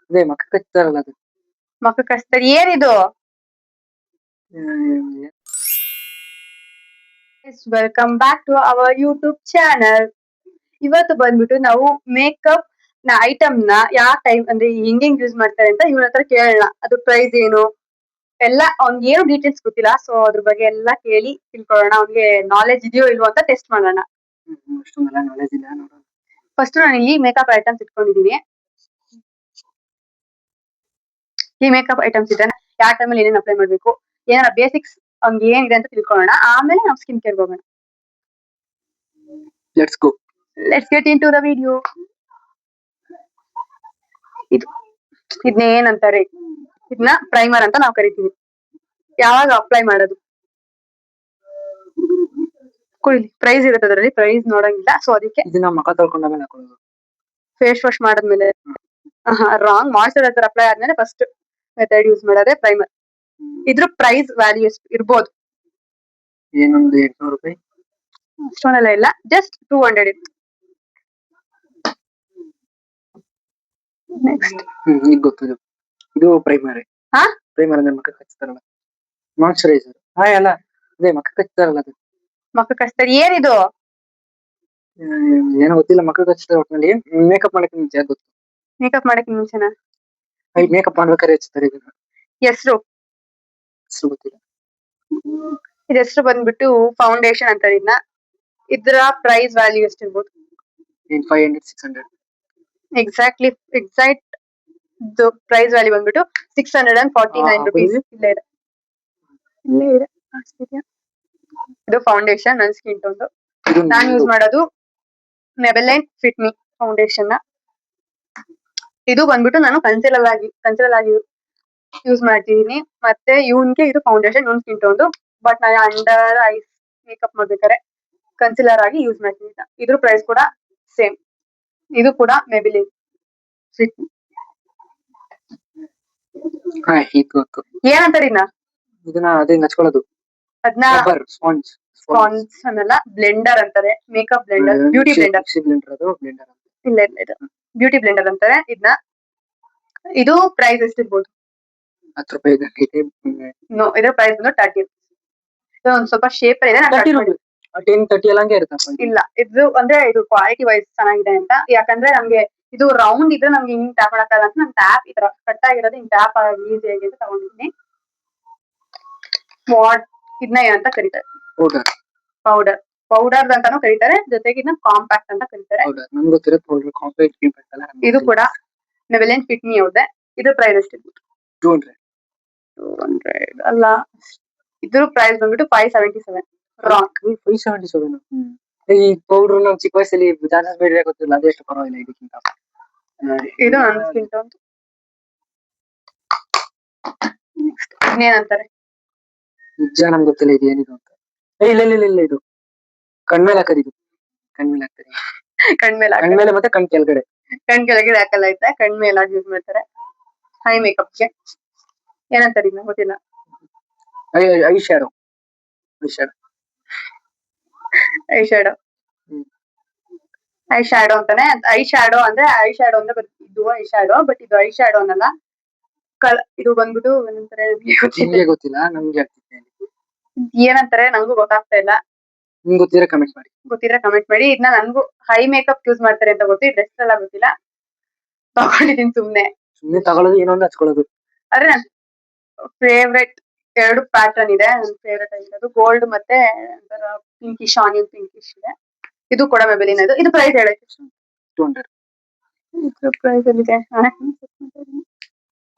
ಅದೇ ಮಕ್ಕಕ್ಕೆ ಹಚ್ತಾರಲ್ಲ ಅದು. ಮಕ್ಕಕ್ಕೆ ಹಚ್ತಾರೆ. ಏನಿದು? Welcome back to our YouTube channel. ಇವತ್ತು ಬಂದ್ಬಿಟ್ಟು ನಾವು ಮೇಕಪ್ ಐಟಮ್ ನ ಯಾವ ಟೈಮ್ ಅಂದ್ರೆ ಹೆಂಗ್ ಯೂಸ್ ಮಾಡ್ತಾರೆ ಅಂತ ಇವ್ರ ಹತ್ರ ಕೇಳೋಣ. ಅದು ಪ್ರೈಸ್ ಏನು ಎಲ್ಲ ಅವ್ನಿಗೆ ಏನು ಡೀಟೇಲ್ಸ್ ಗೊತ್ತಿಲ್ಲ. ಸೊ ಅದ್ರ ಬಗ್ಗೆ ಎಲ್ಲ ಕೇಳಿ ತಿಳ್ಕೊಳ್ಳೋಣ. ಅವ್ನಿಗೆ ನಾಲೆಜ್ ಇದೆಯೋ ಇಲ್ವೋ ಅಂತ ಟೆಸ್ಟ್ ಮಾಡೋಣ. ಅಷ್ಟೊಂದೆಲ್ಲ ನಾಲೆಜ್ ಇಲ್ಲ ನೋಡೋಣ. ಫಸ್ಟ್ ನಾನು ಇಲ್ಲಿ ಮೇಕಪ್ ಐಟಮ್ಸ್ ಇಟ್ಕೊಂಡಿದೀನಿ. ಈ ಮೇಕಪ್ ಐಟಮ್ಸ್ ಇದೆ ಯಾವ ಟೈಮಲ್ಲಿ ಏನೇನು ಅಪ್ಲೈ ಮಾಡ್ಬೇಕು, ಏನಾರ ಬೇಸಿಕ್ಸ್ ಅವ್ನಿಗೆ ಏನಿದೆ ಅಂತ ತಿಳ್ಕೊಳ್ಳೋಣ. ಆಮೇಲೆ ನಾವು ಸ್ಕಿನ್ ಕೇರ್ ಹೋಗೋಣ. Let's get into the video. ಇದನ್ನ ಏನಂತಾರೆ? ಇದನ್ನ ಪ್ರೈಮರ್ ಅಂತ ನಾವು ಕರಿತೀವಿ. ಯಾವಾಗ ಅಪ್ಲೈ ಮಾಡೋದು? ಪ್ರೈಸ್ ಇರುತ್ತೆ ಅದರಲ್ಲಿ, ಪ್ರೈಸ್ ನೋಡಂಗಿಲ್ಲ. ಸೊ ಅದಕ್ಕೆ ಇದನ್ನ ಮುಖ ತೊಳ್ಕೊಂಡ ಮೇಲೆ ಹಾಕೊಳ್ಳೋದು. ಫೇಸ್ ವಾಶ್ ಮಾಡಾದ್ಮೇಲೆ ರಾಂಗ್. ಮಾಯಿಶ್ಚರೈಸರ್ ಅಪ್ಲೈ ಆದ್ಮೇಲೆ ಫಸ್ಟ್ ಮೆಥಡ್ ಯೂಸ್ ಮಾಡೋದೇ ಪ್ರೈಮರ್. ಇದ್ರ ಪ್ರೈಸ್ ವ್ಯಾಲ್ಯೂ ಎಷ್ಟು ಇರ್ಬೋದು? ಏನೊಂದು 800 ರೂಪಾಯಿ. ಅಷ್ಟೊಂದೆಲ್ಲ ಇಲ್ಲ, ಜಸ್ಟ್ 200 ಇತ್ತು. ನೆಕ್ಸ್ಟ್ ಈಗ ಗೊತ್ತಿದೆ. ಇದು ಪ್ರೈಮರ್. ಪ್ರೈಮರ್ ಅಂದ್ರೆ ಮುಖಕ್ಕೆ ಹಚ್ತಾರಲ್ಲ. ಮಾಯಿಶ್ಚರೈಸರ್ ಅಲ್ಲ, ಅದೇ ಮುಖಕ್ಕೆ ಹಚ್ತಾರಲ್ಲ ಅದು. ಮುಖಕ್ಕೆ ಹಚ್ತಾರೆ. ಏನಿದು? ಏನೋ ಗೊತ್ತಿಲ್ಲ, ಮುಖಕ್ಕೆ ಹಚ್ತಾರೆ ಒಟ್ಟಿನಲ್ಲಿ. ಮೇಕಪ್ ಮಾಡಕ್ಕೆ ಮುಂಚೆ ಗೊತ್ತು. ಮೇಕಪ್ ಮಾಡಕ್ಕೆ ಮುಂಚೆನಾ? ಮೇಕಪ್ ಮಾಡ್ಬೇಕಾದ್ರೆ ಹಚ್ತಾರೆ ಇದನ್ನ. ಹೆಸರು ಗೊತ್ತಿಲ್ಲ. ಇದ್ರ ಹೆಸರು ಬಂದ್ಬಿಟ್ಟು ಫೌಂಡೇಶನ್ ಅಂತ. ಇದ್ರ ಪ್ರೈಸ್ ವ್ಯಾಲ್ಯೂ ಎಷ್ಟಿರ್ಬೋದು? 500-600. ಎಕ್ಸಾಕ್ಟ್ ಪ್ರೈಸ್ ವ್ಯಾಲ್ಯೂ ಬಂದ್ಬಿಟ್ಟು 649 rupees. ಇಲ್ಲೇ ಇದೆ. ಇದು ಫೌಂಡೇಶನ್ ನನ್ ಸ್ಕಿನ್ ಟೋನ್. ನಾನು ಯೂಸ್ ಮಾಡೋದು ಮೆಬೆಲೈನ್ ಫಿಟ್ ಮಿ ಫೌಂಡೇಶನ್. ಇದು ಬಂದ್ಬಿಟ್ಟು ನಾನು ಕನ್ಸಿಲರ್ ಆಗಿ ಯೂಸ್ ಮಾಡ್ತಿದೀನಿ. ಮತ್ತೆ ಇವನ್ಗೆ ಇದು foundation, even skin tone. But ನಾನು ಅಂಡರ್ ಐಸ್ ಮೇಕಪ್ ಮಾಡ್ಬೇಕಾರೆ ಕನ್ಸಿಲರ್ ಆಗಿ ಯೂಸ್ ಮಾಡ್ತೀನಿ. ಇದ್ರ ಪ್ರೈಸ್ ಕೂಡ ಸೇಮ್. ಇದು ಕೂಡ ಮೆಬೆಲಿನ್ ಫಿಟ್ ಮಿ. ಏನಂತಾರೆ ಇದನ್ನ ಅದೇ ಹಚ್ಕೊಳ್ಳೋದು. ಅದನ್ನ ಸ್ಪಾಂಜ್ ಅನ್ನಲ್ಲ, ಬ್ಲೆಂಡರ್ ಅಂತಾರೆ. Makeup Blender, beauty Blender. ಇಲ್ಲ ಇದು ಬ್ಯೂಟಿ ಬ್ಲೆಂಡರ್ ಅಂತಾರೆ ಇದನ್ನ. ಇದು ಪ್ರೈಸ್ ಎಷ್ಟಿರ್ಬೋದು? 10 ರೂಪಾಯಿ. ಇದ್ರ ಪ್ರೈಸ್ ಬಂದು 30. ಇದು ಒಂದ್ ಸ್ವಲ್ಪ ಶೇಪ್ ಇದೆ. 10-30 ಎಲ್ಲ ಹಂಗೆ ಇರುತ್ತೆ. ಇಲ್ಲ, ಇದು ಅಂದ್ರೆ ಇದು ಕ್ವಾಲಿಟಿ ವೈಸ್ ಚೆನ್ನಾಗಿದೆ ಅಂತ. ಯಾಕಂದ್ರೆ ನಮ್ಗೆ ಇದು ರೌಂಡ್ ಇದ್ರೆ ನಮ್ಗೆ ಹಿಂಗ್ ಟ್ಯಾಪ್ ಮಾಡಕ್ಕಾಗಲ್ಲ ಅಂತ ನಾನು ಟ್ಯಾಪ್ ಈ ತರ ಕಟ್ ಆಗಿರೋದು ಹಿಂಗ್ ಟ್ಯಾಪ್ ಈಸಿಯಾಗಿ ಅಂತ ತಗೊಂಡಿದ್ದೀನಿ. ಇದನ್ನ ಏನಂತ ಕರೀತಾರೆ? ಪೌಡರ್ ಅಂತಾನು ಕರೀತಾರೆ, ಜೊತೆಗೆ ಇದನ್ನ ಕಾಂಪ್ಯಾಕ್ಟ್ ಅಂತ ಕರೀತಾರೆ. ಇದು ಕೂಡ ಮೆಬೆಲಿನ್ ಫಿಟ್ ಮಿ ಅವ್ರದ್ದೆ. ಇದ್ರ ಪ್ರೈಸ್ ಎಷ್ಟಿರ್ಬೋದು? 200 ಅಲ್ಲ, ಇದ್ರ ಪ್ರೈಸ್ ಬಂದ್ಬಿಟ್ಟು 577. ರಾಂಗ್. 577. ಈ ಪೌಡರ್ ನಾವು ಚಿಕ್ಕ ವಯಸ್ಸಲ್ಲಿ ಜಾಸ್ತಿ ಬೇರೆ ಗೊತ್ತಿಲ್ಲ, ಅದೆಷ್ಟು ಪರವಾಗಿಲ್ಲ ಇದಕ್ಕಿಂತ. ಇದು ನನ್ನ ಸ್ಕಿನ್ ಟೋನ್. ಇನ್ನೇನಂತಾರೆ? ನಿಜ ನಮ್ಗೆ ಗೊತ್ತಿಲ್ಲ ಇದು ಏನಿದು ಅಂತ. ಇಲ್ಲ ಇದು ಕಣ್ಮೇಲೆ ಹಾಕೋದು. ಕಣ್ಮೇಲೆ ಮತ್ತೆ ಕಣ್ ಕೆಳಗಡೆ ಹಾಕಲ್ಲ ಐತೆ. ಕಣ್ಮೇಲೆ ಯೂಸ್ ಮಾಡ್ತಾರೆ ಹೈ ಮೇಕಪ್ಗೆ. ಏನಂತಾರೆ ಇದನ್ನ? ಗೊತ್ತಿಲ್ಲ. ಐ ಶ್ಯಾಡೋ ಅಂತಾನೆ. ಐ ಶ್ಯಾಡೋ ಅಂದ್ರೆ ಇದು ಐ ಶ್ಯಾಡೋ, ಬಟ್ ಇದು ಐ ಶ್ಯಾಡೋ ಅನ್ನಲ್ಲ. ಇದು ಬಂದ್ಬಿಟ್ಟು ಏನಂತಾರೆ ಗೊತ್ತಿಲ್ಲ ನಮ್ಗೆ. ಏನಂತಾರೆ ನಂಗೂ ಗೊತ್ತಾಗ್ತಾ ಇಲ್ಲ. ಗೊತ್ತಿದ್ರೆ ಕಮೆಂಟ್ ಮಾಡಿ. ಇದನ್ನ ನನ್ಗೂ ಹೈ ಮೇಕಪ್ ಯೂಸ್ ಮಾಡ್ತಾರೆ ಅಂತ ಗೊತ್ತು. ಡ್ರೆಸ್ ಎಲ್ಲ ಗೊತ್ತಿಲ್ಲ, ತಗೊಂಡಿದೀನಿ ಸುಮ್ನೆ ತಗೊಳ್ಳೋದು. ಏನೊಂದು ಹಚ್ಕೊಳ್ಳೋದು. ಆದ್ರೆ ನನ್ ಫೇವ್ರೆಟ್ 2 ಪ್ಯಾಟರ್ನ್ ಇದೆ. ನನ್ ಫೇವ್ರೆಟ್ ಆಗಿರೋದು ಗೋಲ್ಡ್ ಮತ್ತೆ ಪಿಂಕಿಶ್, ಆನಿಯನ್ ಪಿಂಕಿಶ್ ಇದೆ. ಇದು ಕೂಡ ಮೆಬೆಲಿನ್. ಇದು ಪ್ರೈಸ್ ಹೇಳಕ್ಕೆ 200. ಇದ್ರ ಪ್ರೈಸ್ ಎಲ್ಲಿದೆ?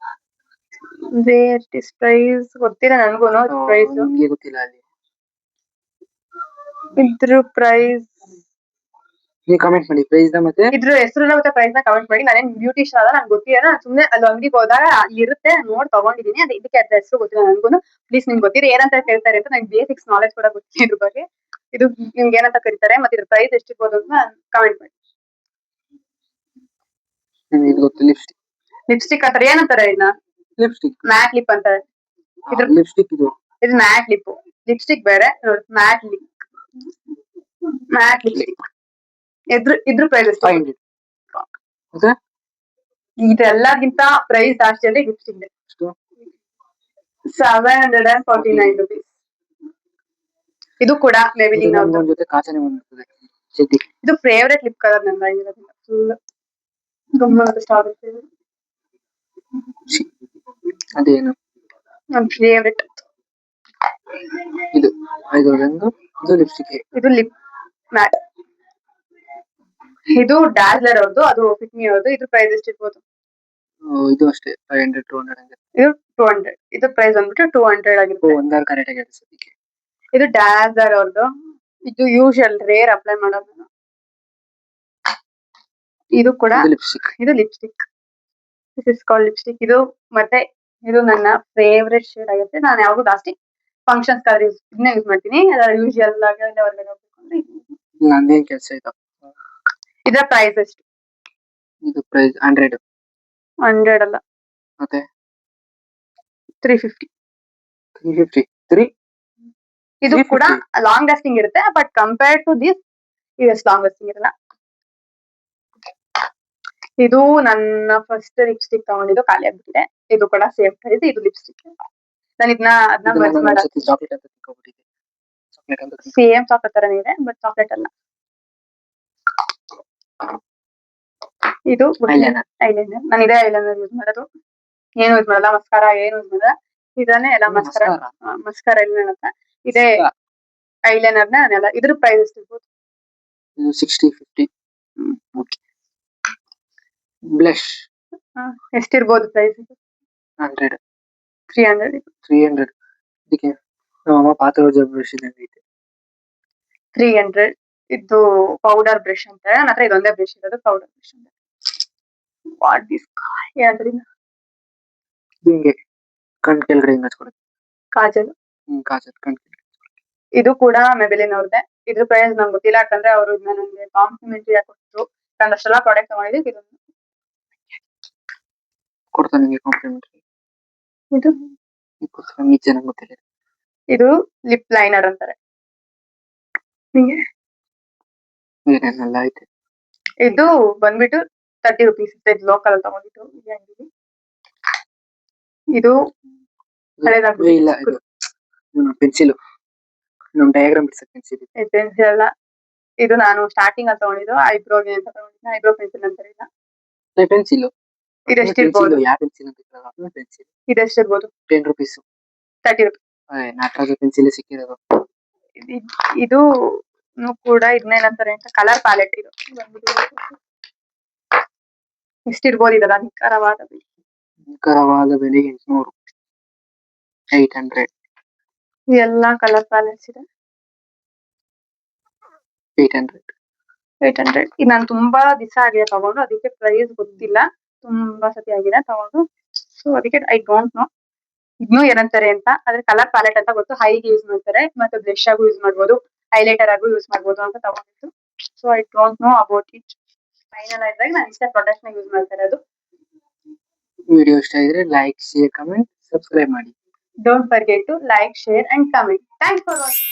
ಪ್ರೈಸ್ ಗೊತ್ತಿಲ್ಲ ನನ್ಗೂ. ಪ್ರೈಸ್ ಗೊತ್ತಿಲ್ಲ. ಇದ್ರ ಪ್ರೈಸ್ ನೀವು ಕಮೆಂಟ್ ಮಾಡಿ. ಪ್ರೈಸ್ ಮತ್ತೆ ಇದ್ರ ಹೆಸರು ಮತ್ತೆ ಪ್ರೈಸ್ ನ ಕಮೆಂಟ್ ಮಾಡಿ. ನಾನೇನ್ ಬ್ಯೂಟಿಷಿಯನ್ ಅಲ್ಲ, ನಂಗೆ ಗೊತ್ತಿಲ್ಲ. ನಾನು ಸುಮ್ನೆ ಅಲ್ಲಿ ಅಂಗಡಿಗೆ ಹೋದಾಗ ಇರುತ್ತೆ ನೋಡ್ ತಗೊಂಡಿದೀನಿ. ಅದೇ ಇದಕ್ಕೆ ಅದ್ರ ಹೆಸರು ಗೊತ್ತಿಲ್ಲ ನನ್ಗೂ. ಪ್ಲೀಸ್ ನಿಮ್ಗೆ ಗೊತ್ತಿರ ಏನಂತ ಕೇಳ್ತಾರೆ ಅಂತ. ನಂಗೆ ಬೇಸಿಕ್ಸ್ ನಾಲೆಜ್ ಕೂಡ ಗೊತ್ತಿಲ್ಲ ಇದ್ರ ಬಗ್ಗೆ. ಇದು ನಿಮ್ಗೆ ಏನಂತ ಕರೀತಾರೆ ಮತ್ತೆ ಇದ್ರ ಪ್ರೈಸ್ ಎಷ್ಟಿರ್ಬೋದು ಅಂತ ಕಮೆಂಟ್ ಮಾಡಿ. ಲಿಪ್ಸ್ಟಿಕ್ ಅಂತಾರೆ. ಏನಂತಾರೆ ಇದನ್ನ? ಮ್ಯಾಟ್ ಲಿಪ್ ಅಂತಾರೆ. ಇದು ಮ್ಯಾಟ್ ಲಿಪ್. ಲಿಪ್ಸ್ಟಿಕ್ ಬೇರೆ ನೋಡಿ, ಮ್ಯಾಟ್ ಲಿಪ್ಸ್ಟಿಕ್. ಇದ್ರ ಪ್ರೈಸ್ ಎಷ್ಟು? ಇದೆಲ್ಲಕ್ಕಿಂತ ಪ್ರೈಸ್ ಜಾಸ್ತಿ ಅಂದ್ರೆ ಲಿಪ್ಸ್ಟಿಕ್ ಇದೆ. ಎಷ್ಟು 749 rupees. ಇದು ಕೂಡ ಮೇಬಿಲಿನ್ ಅವ್ರದ್ದು. ಒಂದ್ ಜೊತೆ ಕಾಚನೆ ಬಂದಿರ್ತದೆ ಜೊತೆ. ಇದು ಫೇವರೇಟ್ ಲಿಪ್ ಕಲರ್ ನಂದು ಆಗಿರೋದ್ರಿಂದ ಫುಲ್ ಗಮ್ಮತ್ ಇಷ್ಟ ಆಗುತ್ತೆ. ಅದೇನು ನನ್ನ ಫೇವರೇಟ್ ಇದು ಇದು ಲಿಪ್ಸ್ಟಿಕ್. ಇದು ಲಿಪ್ ಮ್ಯಾಟ್. ಇದು ಡ್ಯಾಸ್ಲರ್ ಅವ್ರದ್ದು, ಅದು ಫಿಟ್ಮಿ ಅವ್ರದ್ದು. ಇದು ಪ್ರೈಸ್ ಎಷ್ಟಿರ್ಬೋದು? ಇದು ಅಷ್ಟೇ 500 200 ಹಂಗೆ. ಇದು 200. ಇದು ಪ್ರೈಸ್ ಬಂದ್ಬಿಟ್ಟು 200 ಆಗಿರುತ್ತೆ. ಒಂದಾರು ಕರೆಕ್ಟ್ ಆಗಿ ಅನ್ಸುತ್ತೆ. ಇದು ಡ್ಯಾಸ್ಲರ್ ಅವ್ರದ್ದು. ಇದು ಯೂಶುವಲ್ ರೇರ್ ಅಪ್ಲೈ ಮಾಡೋದು. ಇದು ಕೂಡ ಲಿಪ್ಸ್ಟಿಕ್. ಇದು lipstick. This is called lipstick. ಇದು ಮತ್ತೆ ಇದು ನನ್ನ ಫೇವರೇಟ್ ಶೇಡ್ ಆಗುತ್ತೆ. ನಾನು ಯಾವಾಗೂ ಜಾಸ್ತಿ ಫಂಕ್ಷನ್ಸ್ ಗಾದ್ರೆ ಇದನ್ನೇ ಯೂಸ್ ಮಾಡ್ತೀನಿ. ಯೂಶುವಲ್ ಆಗಿ ಹೊರಗಡೆ ಹೋಗ್ಬೇಕಂದ್ರೆ ನಂದೇನ್ ಕೆಲಸ ಆಯ್ತಾ. ಇದರ ಪ್ರೈಸ್ ಎಷ್ಟು? ಇದು ಪ್ರೈಸ್ 100 ಅಲ್ಲ, ಮತ್ತೆ 350. 350. ಇದು ಕೂಡ ಲಾಂಗ್ ಲಾಸ್ಟಿಂಗ್ ಇರುತ್ತೆ, ಬಟ್ ಕಂಪೇರ್ ಟು ದಿಸ್ ಇದು ಲಾಂಗ್ ಲಾಸ್ಟಿಂಗ್ ಇರಲ್ಲ. ಇದು ನನ್ನ ಫಸ್ಟ್ ಲಿಪ್ಸ್ಟಿಕ್ ತಗೊಂಡಿದ್ದು, ಖಾಲಿ ಆಗ್ಬಿಟ್ಟಿದೆ. ಇದು ಕೂಡ ಸೇಮ್ ಪ್ರೈಸ್. ಇದು ಲಿಪ್ಸ್ಟಿಕ್. ನಾನು ಅದನ್ನ ಬರ್ಸ್ ಮಾಡೋದು ಚಾಕ್ಲೇಟ್ ಅಂತ ತಿಳ್ಕೊಂಡ್ಬಿಟ್ಟಿದ್ದೆ. ಚಾಕ್ಲೇಟ್ ಅಂತ ಸೇಮ್ ಚಾಕ್ಲೇಟ್ ತರನೇ ಇದೆ, ಬಟ್ ಚಾಕ್ಲೇಟ್ ಅಲ್ಲ. ಇದು ಐಲೈನರ್. ನಾನು ಇದೇ ಐಲೈನರ್ ಯೂಸ್ ಮಾಡೋದು. ಏನು ಯೂಸ್ ಮಾಡಲ್ಲ, ಮಸ್ಕಾರಾ ಏನು ಯೂಸ್ ಮಾಡಲ್ಲ. ಇದನ್ನೇ ಎಲ್ಲ ಮಸ್ಕಾರಾ ಐಲೈನರ್ ಅಂತ ಇದೇ ಐಲೈನರ್ ನಾನೆಲ್ಲ. ಇದ್ರ ಪ್ರೈಸ್ ಎಷ್ಟಿರ್ಬೋದು? 60 50. ಓಕೆ. ಬ್ಲಷ್ ಎಷ್ಟಿರ್ಬೋದು ಪ್ರೈಸ್? 100 300. ಇದಕ್ಕೆ ನಮ್ಮ ಪಾತ್ರೋಜ ಬ್ರಷ್ ಇದೆ 300. ಇದು ಪೌಡರ್ ಬ್ರಷ್ ಅಂತ. ನನ್ನ ಹತ್ರ ಇದೊಂದೇ ಬ್ರಷ್ ಇರೋದು, ಪೌಡರ್ ಬ್ರಷ್ ಅಂತ. ವಾಟ್ ದಿಸ್ ಏನಂದ್ರೆ ಹಿಂಗೆ ಕಣ್ ಕೆಳಗಡೆ ಹಿಂಗೆ ಹಚ್ಕೊಡುತ್ತೆ. ಕಾಜಲ್. ಕಾಜಲ್ ಕಣ್. ಇದು ಕೂಡ ಮೆಬಿಲಿನ್ ಅವ್ರದ್ದೇ. ಇದ್ರ ಪ್ರೈಸ್ ನಂಗೆ ಗೊತ್ತಿಲ್ಲ, ಯಾಕಂದ್ರೆ ಅವರು ಇದನ್ನ ನನಗೆ ಕಾಂಪ್ಲಿಮೆಂಟರಿ ಆಗಿ ಕೊಟ್ಟರು. ನಾನು ಅಷ್ಟೆಲ್ಲ ಪ್ರಾಡಕ್ಟ್ ತಗೊಂಡಿದ್ದೆ. ಇದನ್ನು ಕೊಡ್ತಾನೆ ನಿಮಗೆ ಕಾಂಪ್ಲಿಮೆಂಟರಿ. ಇದು ಚೆನ್ನಾಗಿ ಗೊತ್ತಿಲ್ಲ. ಇದು ಲಿಪ್ ಲೈನರ್ ಅಂತಾರೆ. ನಿಮಗೆ ಏನೇನೆಲ್ಲ ಐತೆ. ಇದು ಬಂದ್ಬಿಟ್ಟು 30 rupees. ಇದು ಲೋಕಲ್ ತಗೊಂಡಿದ್ದು. ಇದು ಇಲ್ಲ, ಇದು ಪೆನ್ಸಿಲ್. ನಮ್ಮ ಡಯಾಗ್ರಾಮ್ ಬಿಡಿಸೋ ಪೆನ್ಸಿಲ್. ಪೆನ್ಸಿಲ್ ಅಲ್ಲ, ಇದು ನಾನು ಸ್ಟಾರ್ಟಿಂಗ್ ಅಲ್ಲಿ ತಗೊಂಡಿದ್ದು ಐಬ್ರೋಗೆ ಅಂತ ತಗೊಂಡಿದ್ದೆ. ಐಬ್ರೋ ಪೆನ್ಸಿಲ್ ಅಂತಾರೆ ಇದನ್ನ. ಪೆನ್ಸಿಲ್ ಇದೆಷ್ಟಿರ್ಬೋದು? ಯಾವ ಪೆನ್ಸಿಲ್ ಅಂತ ಕೇಳೋದು. ಪೆನ್ಸಿಲ್ ಇದೆಷ್ಟಿರ್ಬೋದು? 10 rupees. 30 rupees. ನಾಟರಾಜ ಪೆನ್ಸಿಲ್ ಸಿಕ್ಕಿರೋದು. ಇದು ಕೂಡ ಇದನ್ನೇನಂತಾರೆ ಅಂತ ಕಲರ್ ಪ್ಯಾಲೆಟ್. ಇದು ಎಷ್ಟಿರ್ಬೋದು? ಇದರ ನಿಖರವಾದ ಬೆಲೆ 800. 800. ಎಲ್ಲ ಕಲರ್ ಪ್ಯಾಲೆಟ್ಸ್ ಇದೆ. 800. ಇದು ನಾನು ತುಂಬಾ ದಿವಸ ಆಗಿದೆ ತಗೊಂಡು, ಅದಕ್ಕೆ ಪ್ರೈಸ್ ಗೊತ್ತಿಲ್ಲ. ತುಂಬಾ ಸತಿ ಆಗಿದೆ ತಗೊಂಡು, ಸೊ ಅದಕ್ಕೆ ಐ ಡೋಂಟ್ ನೋ ಇದ್ನು ಏನಂತಾರೆ ಅಂತ. ಆದ್ರೆ ಕಲರ್ ಪ್ಯಾಲೆಟ್ ಅಂತ ಗೊತ್ತು. ಹೈಗೆ ಯೂಸ್ ಮಾಡ್ತಾರೆ, ಮತ್ತೆ ಬ್ರಷ್ ಆಗು ಯೂಸ್ ಮಾಡ್ಬೋದು, ಹೈಲೈಟರ್ ಆಗು ಯೂಸ್ ಮಾಡ್ಬೋದು ಅಂತ ತಗೊಂಡಿದ್ದು. So I don't know about it. Final ಆಗಿ ನಾನು ಇಷ್ಟ ಪ್ರಾಡಕ್ಟ್ ನ ಯೂಸ್ ಮಾಡ್ತಾ ಇರೋದು. ವಿಡಿಯೋ ಇಷ್ಟ ಆಗಿದ್ರೆ ಲೈಕ್, ಶೇರ್, ಕಮೆಂಟ್, ಸಬ್ಸ್ಕ್ರೈಬ್ ಮಾಡಿ. Don't forget to like, share and comment. Thanks for watching.